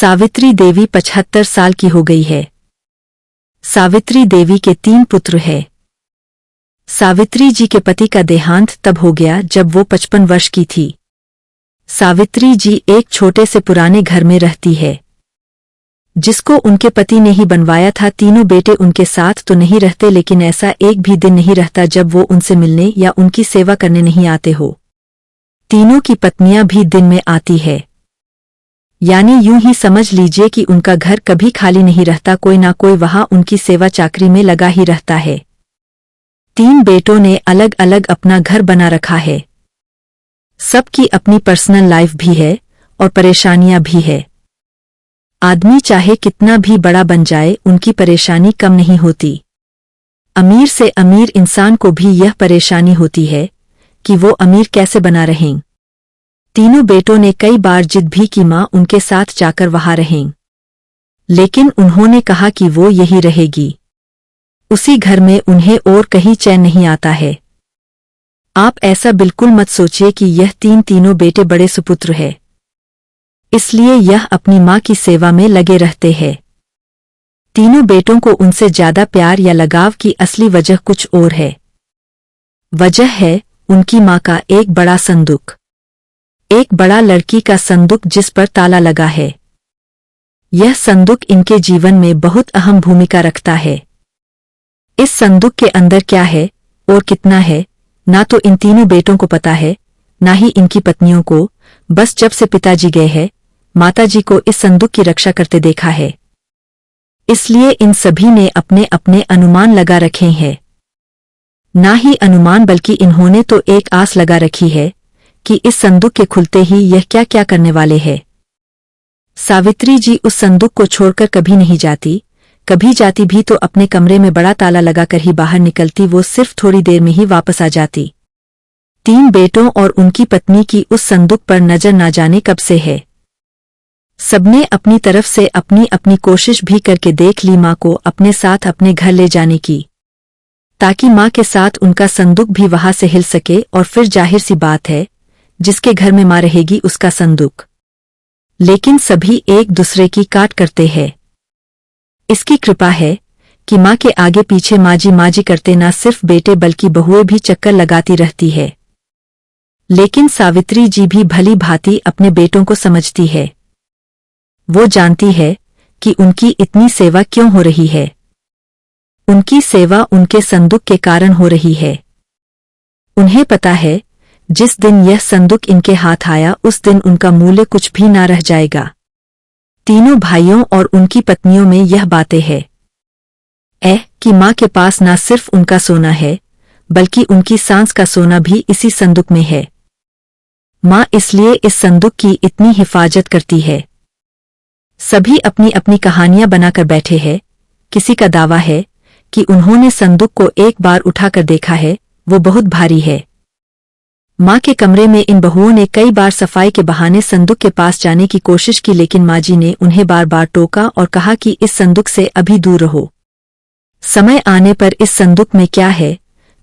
सावित्री देवी 75 साल की हो गई है। सावित्री देवी के 3 पुत्र हैं। सावित्री जी के पति का देहांत तब हो गया जब वो 55 वर्ष की थी। सावित्री जी एक छोटे से पुराने घर में रहती है, जिसको उनके पति ने ही बनवाया था। तीनों बेटे उनके साथ तो नहीं रहते, लेकिन ऐसा एक भी दिन नहीं रहता जब वो उनसे मिलने या उनकी सेवा करने नहीं आते हो। तीनों की पत्नियां भी दिन में आती है, यानी यूं ही समझ लीजिए कि उनका घर कभी खाली नहीं रहता, कोई ना कोई वहां उनकी सेवा चाकरी में लगा ही रहता है। 3 बेटों ने अलग अलग अपना घर बना रखा है। सबकी अपनी पर्सनल लाइफ भी है और परेशानियां भी है। आदमी चाहे कितना भी बड़ा बन जाए, उनकी परेशानी कम नहीं होती। अमीर से अमीर इंसान को भी यह परेशानी होती है कि वो अमीर कैसे बना रहें। तीनों बेटों ने कई बार जिद भी की मां उनके साथ जाकर वहां रहें, लेकिन उन्होंने कहा कि वो यही रहेगी। उसी घर में उन्हें और कहीं चैन नहीं आता है। आप ऐसा बिल्कुल मत सोचिए कि यह तीनों बेटे बड़े सुपुत्र हैं, इसलिए यह अपनी मां की सेवा में लगे रहते हैं। तीनों बेटों को उनसे ज्यादा प्यार या लगाव की असली वजह कुछ और है। वजह है उनकी मां का एक बड़ा संदूक, एक बड़ा लड़की का संदूक जिस पर ताला लगा है। यह संदूक इनके जीवन में बहुत अहम भूमिका रखता है। इस संदूक के अंदर क्या है और कितना है, ना तो इन तीनों बेटों को पता है, ना ही इनकी पत्नियों को। बस जब से पिताजी गए हैं, माताजी को इस संदूक की रक्षा करते देखा है, इसलिए इन सभी ने अपने अपने अनुमान लगा रखे हैं। ना ही अनुमान बल्कि इन्होंने तो एक आस लगा रखी है कि इस संदूक के खुलते ही यह क्या क्या करने वाले हैं। सावित्री जी उस संदूक को छोड़कर कभी नहीं जाती, कभी जाती भी तो अपने कमरे में बड़ा ताला लगाकर ही बाहर निकलती। वो सिर्फ थोड़ी देर में ही वापस आ जाती। 3 बेटों और उनकी पत्नी की उस संदूक पर नजर ना जाने कब से है। सबने अपनी तरफ से अपनी अपनी कोशिश भी करके देख ली मां को अपने साथ अपने घर ले जाने की, ताकि मां के साथ उनका संदूक भी वहां से हिल सके। और फिर जाहिर सी बात है, जिसके घर में मां रहेगी उसका संदूक। लेकिन सभी एक दूसरे की काट करते हैं। इसकी कृपा है कि मां के आगे पीछे माजी करते ना सिर्फ बेटे बल्कि बहुएं भी चक्कर लगाती रहती है। लेकिन सावित्री जी भी भली भांति अपने बेटों को समझती है। वो जानती है कि उनकी इतनी सेवा क्यों हो रही है। उनकी सेवा उनके संदूक के कारण हो रही है। उन्हें पता है, जिस दिन यह संदूक इनके हाथ आया उस दिन उनका मूल्य कुछ भी ना रह जाएगा। तीनों भाइयों और उनकी पत्नियों में यह बातें हैं कि मां के पास ना सिर्फ उनका सोना है, बल्कि उनकी सांस का सोना भी इसी संदूक में है। मां इसलिए इस संदूक की इतनी हिफाजत करती है। सभी अपनी अपनी कहानियां बनाकर बैठे हैं। किसी का दावा है कि उन्होंने संदूक को एक बार उठाकर देखा है, वो बहुत भारी है। मां के कमरे में इन बहुओं ने कई बार सफाई के बहाने संदूक के पास जाने की कोशिश की, लेकिन मां जी ने उन्हें बार बार टोका और कहा कि इस संदूक से अभी दूर रहो। समय आने पर इस संदूक में क्या है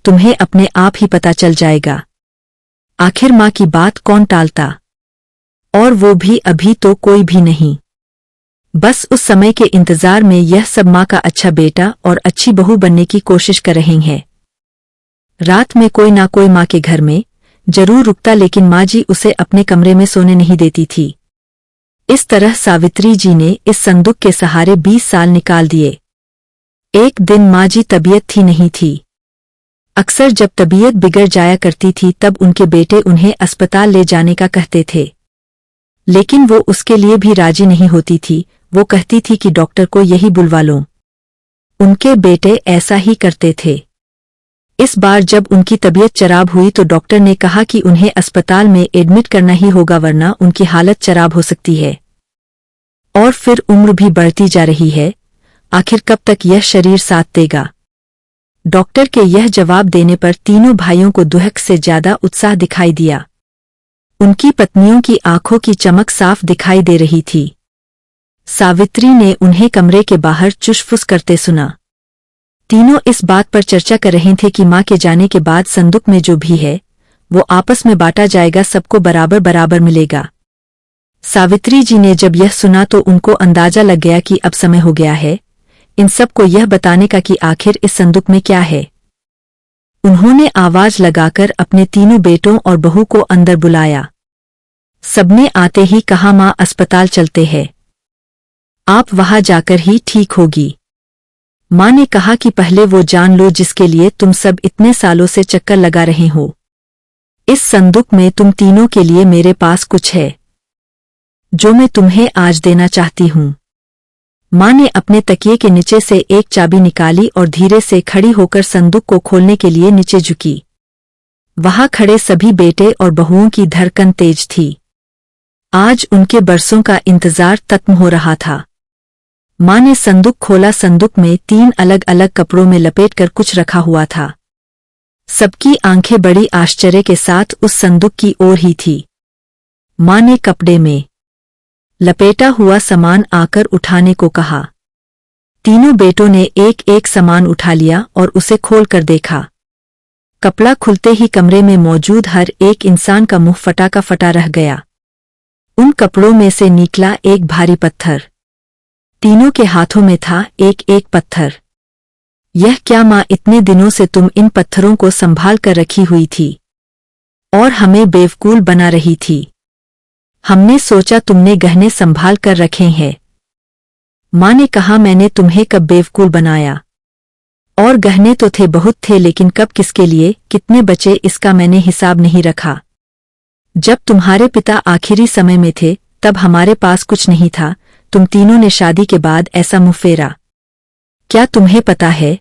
तुम्हें अपने आप ही पता चल जाएगा। आखिर मां की बात कौन टालता, और वो भी अभी तो कोई भी नहीं। बस उस समय के इंतजार में यह सब मां का अच्छा बेटा और अच्छी बहू बनने की कोशिश कर रही हैं। रात में कोई ना कोई मां के घर में जरूर रुकता, लेकिन मां जी उसे अपने कमरे में सोने नहीं देती थी। इस तरह सावित्री जी ने इस संदूक के सहारे 20 साल निकाल दिए। एक दिन मां जी तबीयत थी नहीं थी। अक्सर जब तबीयत बिगड़ जाया करती थी तब उनके बेटे उन्हें अस्पताल ले जाने का कहते थे, लेकिन वो उसके लिए भी राजी नहीं होती थी। वो कहती थी कि डॉक्टर को यही बुलवा लो। उनके बेटे ऐसा ही करते थे। इस बार जब उनकी तबीयत चराब हुई तो डॉक्टर ने कहा कि उन्हें अस्पताल में एडमिट करना ही होगा, वरना उनकी हालत चराब हो सकती है। और फिर उम्र भी बढ़ती जा रही है, आखिर कब तक यह शरीर साथ देगा। डॉक्टर के यह जवाब देने पर तीनों भाइयों को दुहक से ज्यादा उत्साह दिखाई दिया। उनकी पत्नियों की आंखों की चमक साफ दिखाई दे रही थी। सावित्री ने उन्हें कमरे के बाहर चुशफुस करते सुना। तीनों इस बात पर चर्चा कर रहे थे कि मां के जाने के बाद संदूक में जो भी है वो आपस में बांटा जाएगा, सबको बराबर बराबर मिलेगा। सावित्री जी ने जब यह सुना तो उनको अंदाजा लग गया कि अब समय हो गया है इन सबको यह बताने का कि आखिर इस संदूक में क्या है। उन्होंने आवाज लगाकर अपने तीनों बेटों और बहू को अंदर बुलाया। सबने आते ही कहा, मां अस्पताल चलते हैं, आप वहां जाकर ही ठीक होगी। मां ने कहा कि पहले वो जान लो जिसके लिए तुम सब इतने सालों से चक्कर लगा रहे हो। इस संदूक में तुम तीनों के लिए मेरे पास कुछ है जो मैं तुम्हें आज देना चाहती हूं। मां ने अपने तकिए के नीचे से एक चाबी निकाली और धीरे से खड़ी होकर संदूक को खोलने के लिए नीचे झुकी। वहां खड़े सभी बेटे और बहुओं की धड़कन तेज थी। आज उनके बरसों का इंतजार खत्म हो रहा था। मां ने संदूक खोला। संदूक में 3 अलग अलग कपड़ों में लपेटकर कुछ रखा हुआ था। सबकी आंखें बड़ी आश्चर्य के साथ उस संदूक की ओर ही थी। मां ने कपड़े में लपेटा हुआ सामान आकर उठाने को कहा। तीनों बेटों ने एक एक सामान उठा लिया और उसे खोलकर देखा। कपड़ा खुलते ही कमरे में मौजूद हर एक इंसान का मुंह फटा का फटा रह गया। उन कपड़ों में से निकला एक भारी पत्थर। तीनों के हाथों में था एक एक पत्थर। यह क्या मां, इतने दिनों से तुम इन पत्थरों को संभाल कर रखी हुई थी और हमें बेवकूफ बना रही थी। हमने सोचा तुमने गहने संभाल कर रखे हैं। मां ने कहा, मैंने तुम्हें कब बेवकूफ बनाया? और गहने तो थे, बहुत थे, लेकिन कब, किसके लिए, कितने बचे, इसका मैंने हिसाब नहीं रखा। जब तुम्हारे पिता आखिरी समय में थे तब हमारे पास कुछ नहीं था। तुम तीनों ने शादी के बाद ऐसा मुंह फेरा। क्या तुम्हें पता है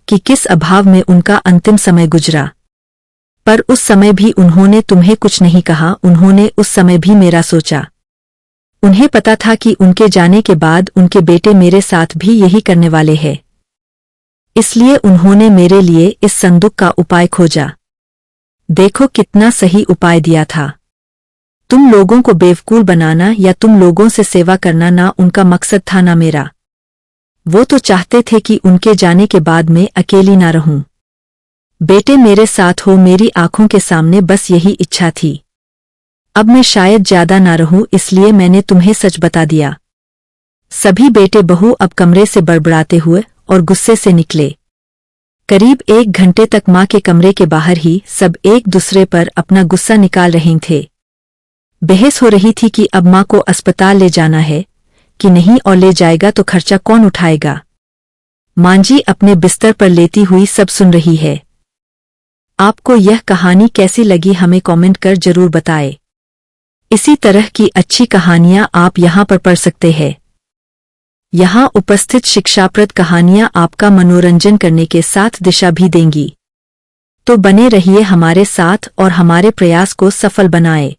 कि किस अभाव में उनका अंतिम समय गुजरा? पर उस समय भी उन्होंने तुम्हें कुछ नहीं कहा। उन्होंने उस समय भी मेरा सोचा। उन्हें पता था कि उनके जाने के बाद उनके बेटे मेरे साथ भी यही करने वाले हैं। इसलिए उन्होंने मेरे लिए इस संदूक का उपाय खोजा। देखो कितना सही उपाय दिया था। तुम लोगों को बेवकूफ बनाना या तुम लोगों से सेवा करना ना उनका मकसद था ना मेरा। वो तो चाहते थे कि उनके जाने के बाद मैं अकेली ना रहूं। बेटे मेरे साथ हो, मेरी आंखों के सामने, बस यही इच्छा थी। अब मैं शायद ज्यादा ना रहूं, इसलिए मैंने तुम्हें सच बता दिया। सभी बेटे बहू अब कमरे से बड़बड़ाते हुए और गुस्से से निकले। करीब 1 घंटे तक मां के कमरे के बाहर ही सब एक दूसरे पर अपना गुस्सा निकाल रहे थे। बहस हो रही थी कि अब मां को अस्पताल ले जाना है कि नहीं, और ले जाएगा तो खर्चा कौन उठाएगा। मांजी अपने बिस्तर पर लेटी हुई सब सुन रही है। आपको यह कहानी कैसी लगी हमें कमेंट कर जरूर बताएं। इसी तरह की अच्छी कहानियां आप यहां पर पढ़ सकते हैं। यहां उपस्थित शिक्षाप्रद कहानियां आपका मनोरंजन करने के साथ दिशा भी देंगी। तो बने रहिए हमारे साथ और हमारे प्रयास को सफल बनाएं।